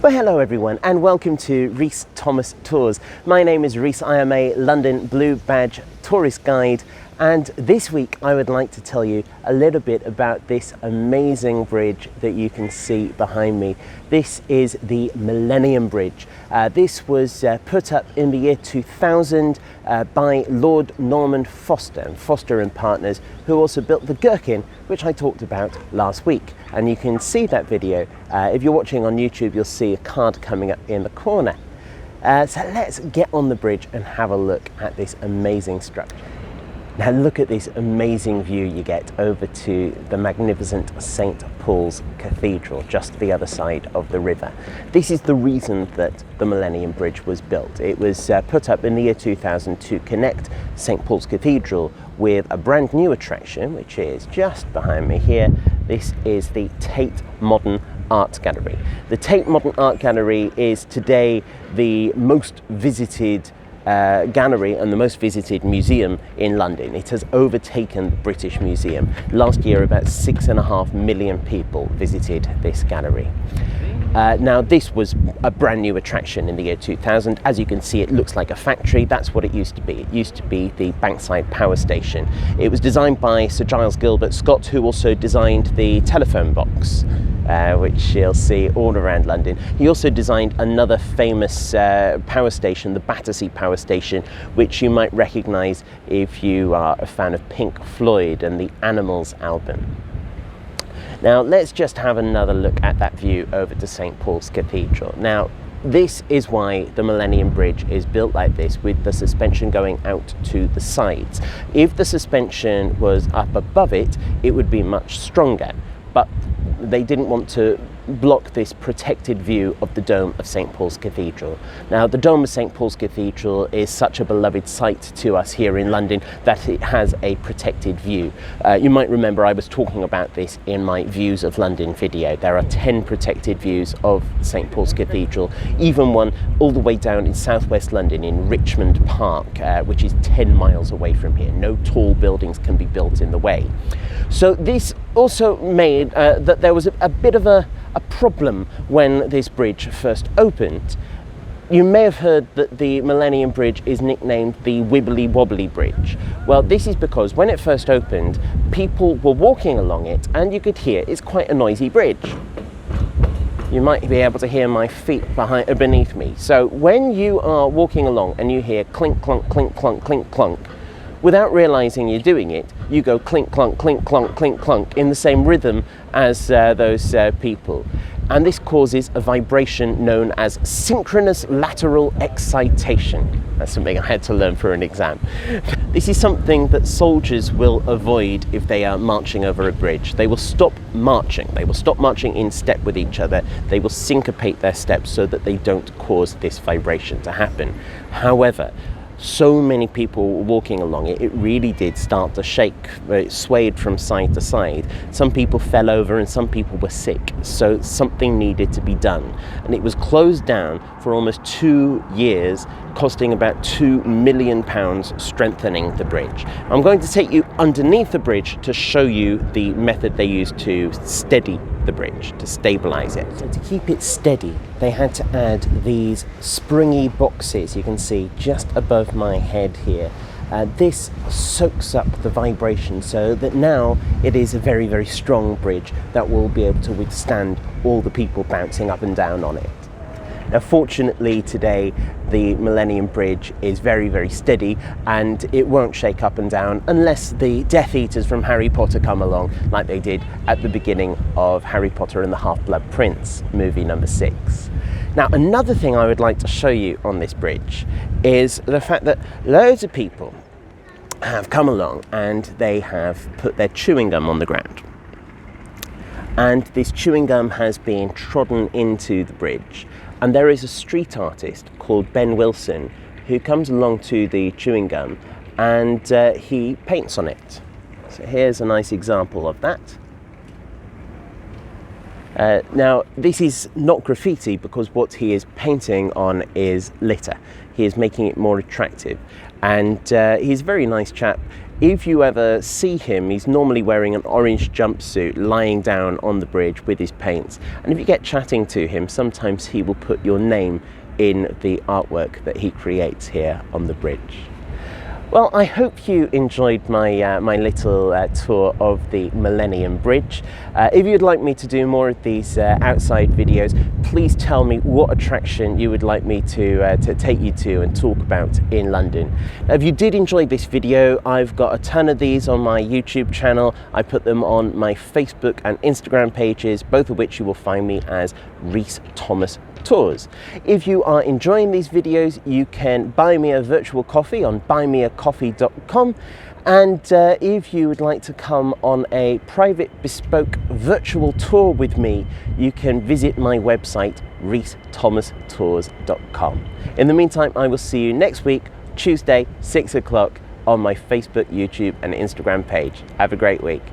Well, hello everyone and welcome to Rhys Thomas Tours. My name is Rhys. I am a London Blue Badge tourist guide, and this week I would like to tell you a little bit about this amazing bridge that you can see behind me. This is the Millennium Bridge. This was put up in the year 2000 by Lord Norman Foster and Foster and Partners, who also built the Gherkin, which I talked about last week. And you can see that video. If you're watching on YouTube, you'll see a card coming up in the corner. So let's get on the bridge and have a look at this amazing structure. Now look at this amazing view you get over to the magnificent St. Pauls Cathedral, just the other side of the river. This is the reason that the Millennium Bridge was built. It was put up in the year 2000 to connect St. Pauls Cathedral with a brand new attraction, which is just behind me here. This is the Tate Modern Art Gallery. The Tate Modern Art Gallery is today the most visited gallery and the most visited museum in London. It has overtaken the British Museum. Last year about 6.5 million people visited this gallery. Now this was a brand new attraction in the year 2000. As you can see, it looks like a factory. That's what it used to be. It used to be the Bankside Power Station. It was designed by Sir Giles Gilbert Scott, who also designed the telephone box, which you'll see all around London. He also designed another famous power station, the Battersea Power Station, which you might recognise if you are a fan of Pink Floyd and the Animals album. Now let's just have another look at that view over to St. Paul's Cathedral. Now this is why the Millennium Bridge is built like this, with the suspension going out to the sides. If the suspension was up above it, it would be much stronger, but they didn't want to block this protected view of the dome of St. Paul's Cathedral. Now the dome of St. Paul's Cathedral is such a beloved site to us here in London that it has a protected view. You might remember I was talking about this in my Views of London video. There are 10 protected views of St. Paul's Cathedral, even one all the way down in southwest London in Richmond Park, which is 10 miles away from here. No tall buildings can be built in the way. So this also made that there was a bit of a problem when this bridge first opened. You may have heard that the Millennium Bridge is nicknamed the Wibbly Wobbly Bridge. Well, this is because when it first opened, people were walking along it and you could hear it's quite a noisy bridge. You might be able to hear my feet beneath me. So when you are walking along and you hear clink, clunk, clink, clunk, clink, clunk, without realizing you're doing it, you go clink, clunk, clink, clunk, clink, clunk in the same rhythm as those people. And this causes a vibration known as synchronous lateral excitation. That's something I had to learn for an exam. This is something that soldiers will avoid if they are marching over a bridge. They will stop marching. They will stop marching in step with each other. They will syncopate their steps so that they don't cause this vibration to happen. However, so many people were walking along it, it really did start to shake. It swayed from side to side. Some people fell over and some people were sick, so something needed to be done. And it was closed down for almost 2 years, costing about £2 million strengthening the bridge. I'm going to take you underneath the bridge to show you the method they used to steady the bridge, to stabilize it. So to keep it steady, they had to add these springy boxes you can see just above my head here. This soaks up the vibration so that now it is a very, very strong bridge that will be able to withstand all the people bouncing up and down on it. Now fortunately today the Millennium Bridge is very, very steady and it won't shake up and down unless the Death Eaters from Harry Potter come along, like they did at the beginning of Harry Potter and the Half-Blood Prince, movie number 6. Now another thing I would like to show you on this bridge is the fact that loads of people have come along and they have put their chewing gum on the ground. And this chewing gum has been trodden into the bridge. And there is a street artist called Ben Wilson who comes along to the chewing gum and he paints on it. So here's a nice example of that. Now, this is not graffiti because what he is painting on is litter. He is making it more attractive, and he's a very nice chap. If you ever see him, he's normally wearing an orange jumpsuit, lying down on the bridge with his paints. And if you get chatting to him, sometimes he will put your name in the artwork that he creates here on the bridge. Well, I hope you enjoyed my my little tour of the Millennium Bridge. If you'd like me to do more of these outside videos, please tell me what attraction you would like me to take you to and talk about in London. Now, if you did enjoy this video, I've got a ton of these on my YouTube channel. I put them on my Facebook and Instagram pages, both of which you will find me as Rhys Thomas Tours. If you are enjoying these videos, you can buy me a virtual coffee on buymeacoffee.com, and if you would like to come on a private bespoke virtual tour with me, you can visit my website rhysthomastours.com. In the meantime, I will see you next week, Tuesday, 6 o'clock, on my Facebook, YouTube and Instagram page. Have a great week.